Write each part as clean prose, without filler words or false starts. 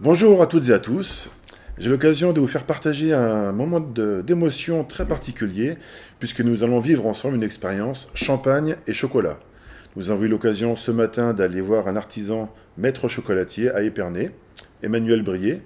Bonjour à toutes et à tous. J'ai l'occasion de vous faire partager un moment d'émotion très particulier puisque nous allons vivre ensemble une expérience champagne et chocolat. Nous avons eu l'occasion ce matin d'aller voir un artisan maître chocolatier à Épernay, Emmanuel Brier.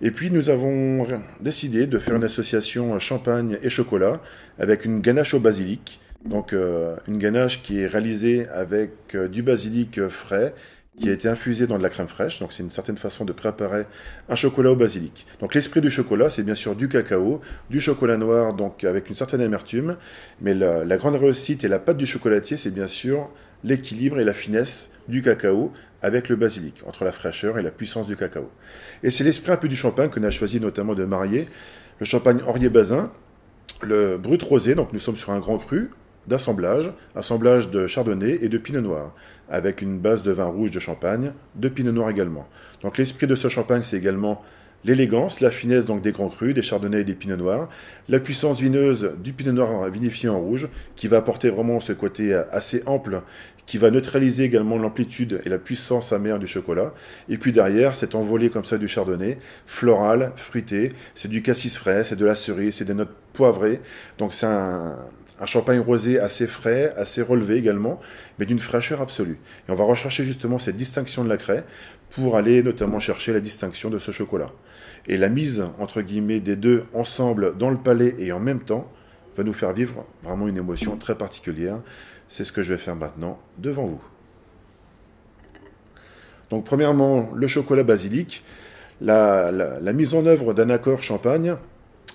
Et puis nous avons décidé de faire une association champagne et chocolat avec une ganache au basilic. Donc une ganache qui est réalisée avec du basilic frais qui a été infusé dans de la crème fraîche. Donc c'est une certaine façon de préparer un chocolat au basilic. Donc l'esprit du chocolat, c'est bien sûr du cacao, du chocolat noir, donc avec une certaine amertume. Mais la grande réussite et la pâte du chocolatier, c'est bien sûr l'équilibre et la finesse du cacao avec le basilic, entre la fraîcheur et la puissance du cacao. Et c'est l'esprit un peu du champagne qu'on a choisi notamment de marier. Le champagne Henriet-Bazin, le brut rosé, donc nous sommes sur un grand cru d'assemblage, assemblage de chardonnay et de pinot noir, avec une base de vin rouge de champagne, de pinot noir également. Donc l'esprit de ce champagne, c'est également l'élégance, la finesse donc des grands crus, des chardonnays et des pinots noirs, la puissance vineuse du pinot noir vinifié en rouge, qui va apporter vraiment ce côté assez ample, qui va neutraliser également l'amplitude et la puissance amère du chocolat. Et puis derrière, cette envolée comme ça du chardonnay, floral, fruité, c'est du cassis frais, c'est de la cerise, c'est des notes poivrées. Donc c'est un champagne rosé assez frais, assez relevé également, mais d'une fraîcheur absolue. Et on va rechercher justement cette distinction de la craie pour aller notamment chercher la distinction de ce chocolat. Et la mise, entre guillemets, des deux ensemble dans le palais et en même temps va nous faire vivre vraiment une émotion très particulière. C'est ce que je vais faire maintenant devant vous. Donc premièrement, le chocolat basilic. La mise en œuvre d'un accord champagne,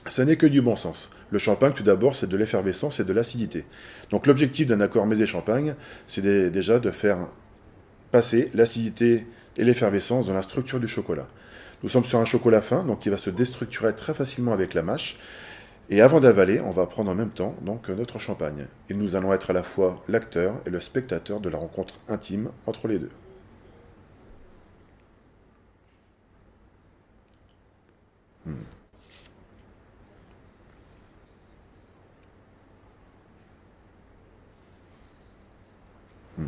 ça n'est que du bon sens. Le champagne, tout d'abord, c'est de l'effervescence et de l'acidité. Donc l'objectif d'un accord mésé-champagne, c'est déjà de faire passer l'acidité et l'effervescence dans la structure du chocolat. Nous sommes sur un chocolat fin, donc qui va se déstructurer très facilement avec la mâche. Et avant d'avaler, on va prendre en même temps donc notre champagne. Et nous allons être à la fois l'acteur et le spectateur de la rencontre intime entre les deux. Hmm. Hmm.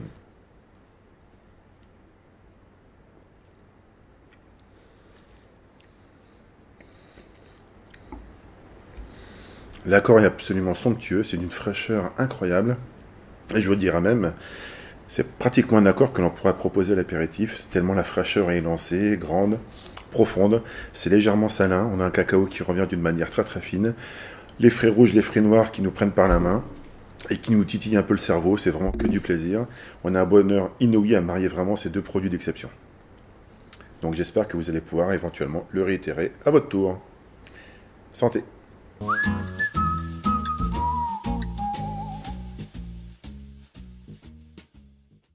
L'accord est absolument somptueux, c'est d'une fraîcheur incroyable. Et je vous dirais même, c'est pratiquement un accord que l'on pourrait proposer à l'apéritif, tellement la fraîcheur est élancée, grande, profonde. C'est légèrement salin, on a un cacao qui revient d'une manière très très fine. Les fruits rouges, les fruits noirs qui nous prennent par la main et qui nous titillent un peu le cerveau, c'est vraiment que du plaisir. On a un bonheur inouï à marier vraiment ces deux produits d'exception. Donc j'espère que vous allez pouvoir éventuellement le réitérer à votre tour. Santé!